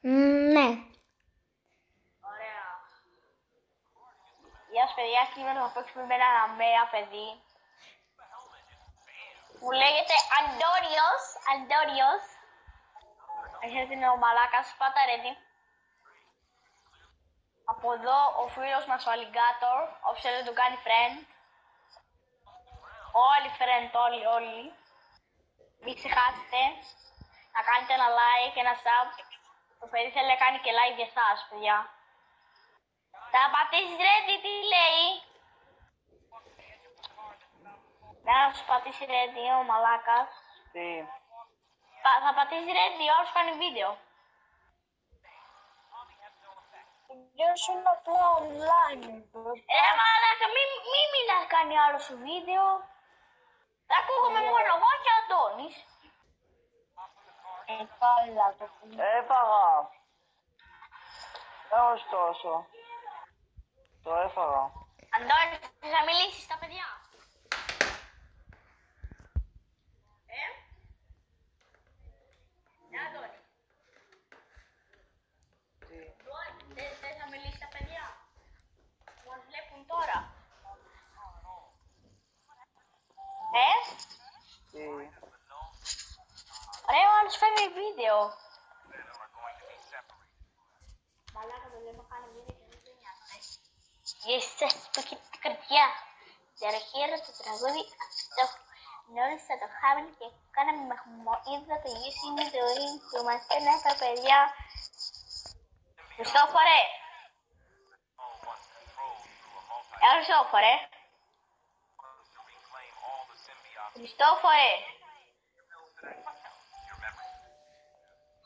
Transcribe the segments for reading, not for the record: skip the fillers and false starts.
Ναι. Ωραία. Γεια σας παιδιά, σήμερα θα παίξουμε με ένα αμαία παιδί που λέγεται Αντόριος. Έχετε είναι ο μαλάκας, πάτα ready. Από εδώ ο φίλος μας ο Alligator, όποιος θέλει να του κάνει friend. Όλοι friend, όλοι. Μην ξεχάσετε να κάνετε ένα like, ένα sub. Το παιδί θέλει να κάνει και live για εσάς, παιδιά. Θα πατήσεις ready, τι λέει. Να σου πατήσει ready ο μαλάκας. Τι. Θα πατήσει ready, όσο κάνει βίντεο. Ποιος είναι απλά online. Μαλάκα, μη μιλάς κάνει άλλο σου βίντεο. Θα ακούγομαι μόνο εγώ και ο Αντώνης. Καλά το πούμε. Έφαγα. Ωστόσο. Το έφαγα. Αντώνη, θα μιλήσεις στα παιδιά. Ναι, Αντώνη. Τι. Δεν θα μιλήσεις στα παιδιά. Μας βλέπουν τώρα. Τι. Ρε, ο άλλος φέρνει βίντεο. Μαλάκα το λέμε κάνει βίντεο και δεν το νοιάζεται. Για εσάς που έχετε την καρδιά. Διαραχείρα το τραγούδι αυτό. Νωρίς θα το χάμουν και κάναμε μαχμοίδα το γιος είναι το ring που μας φέρνει τα παιδιά. Χριστόφορε. Χριστόφορε. Χριστόφορε.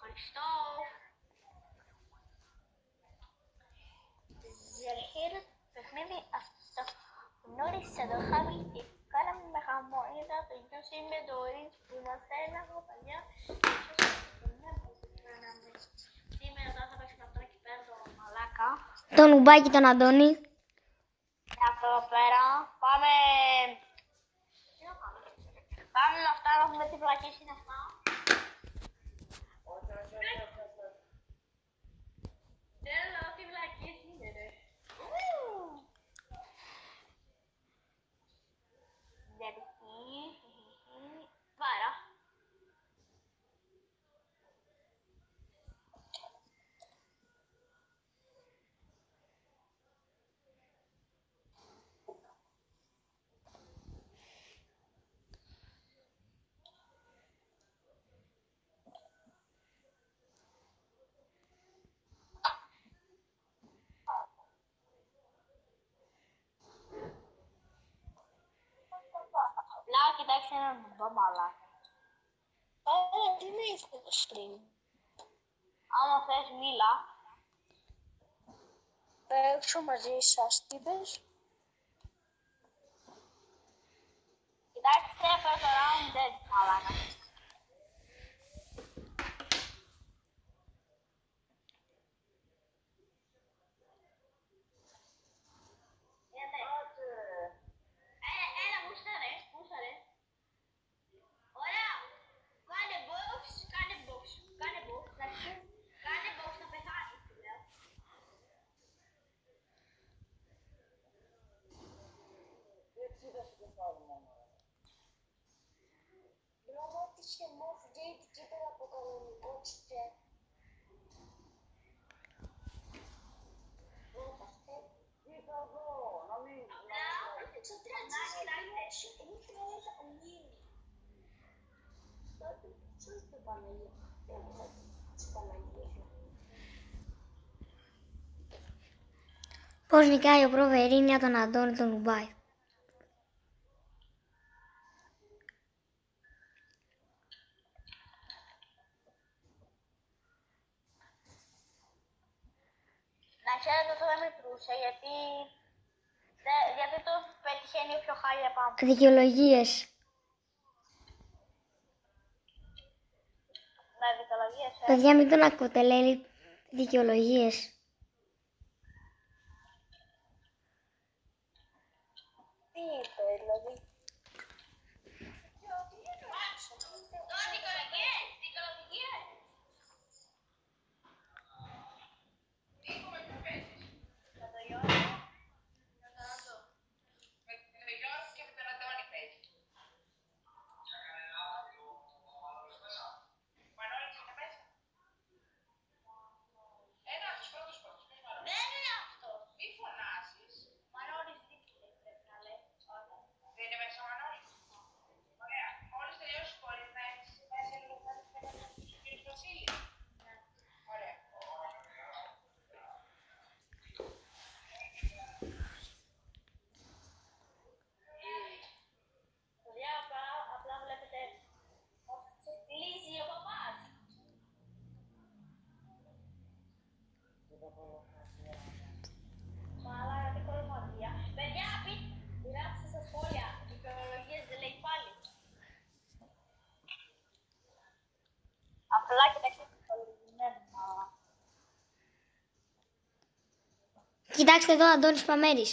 Χριστό. Διαρχείρω το παιχνίδι αυτό. Γνώρισα το χάμι και κάναμε με χαμοίδα το γιος είναι το ring που μας φέρνει από τα παιδιά. Σήμερα τώρα θα παίξουμε αυτό εκεί πέρα το μαλάκα. Το νουμπάκι τον Αντώνη. Από εδώ πέρα. Πάμε. Πάμε με αυτά να δούμε τι πλακές είναι αυτά. Θέλω τι πλακές είναι ρε. Πάρα. Να κοιτάξει έναν μπαμπά μαλάκα. Τι με ήρθε το stream. Άμα θες μίλα. Παίξω μαζί σας, τι πες. Κοιτάξτε, έφερα το round dead μαλάκα. Έλα, μουσάρε. Ωραία. Κάνε box. Κάνε box, να πεθάνεις, λέω. Λόγω της χεμός gate και πέρα από κανονικό τσιπέ. Πώς νικάει ο Προβερίνια τον Αντώνη τον νουμπάει. Να ξέρετε αυτό δεν μετρούσε γιατί το πετυχαίνει πιο χάλια πάνω. Δικαιολογίες. Με δικαιολογίες, Παιδιά μην τον ακούτε, λέει δικαιολογίες. Τι είπε, δηλαδή. Δικαιολογίες. Απλά κοιτάξτε το κολλημένο. Κοιτάξτε εδώ, Αντώνης Παμέρης.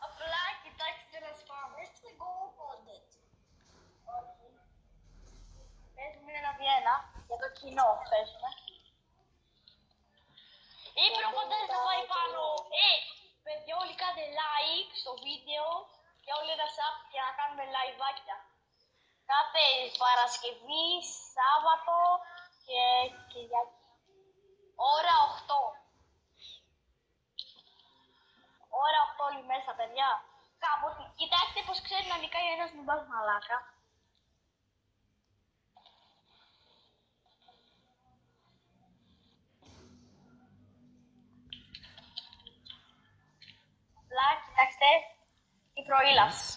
Απλά κοιτάξτε να σπάμε. Let's go audit. Παίζουμε ένα βιένα για το κοινό. Παίζουμε. Ή προποντές θα πάει πάνω. Παιδιά, όλοι κάντε like στο βίντεο και όλοι ένα sub για να κάνουμε liveάκια. Κάθε Παρασκευή, Σάββατο και Κυριακή. Ώρα 8. Ώρα 8 όλη μέσα, παιδιά. Κάποτε, κοιτάξτε πως ξέρει να νικάει ένας νουμπάς μαλάκα. Απλά, κοιτάξτε, η προήλαση.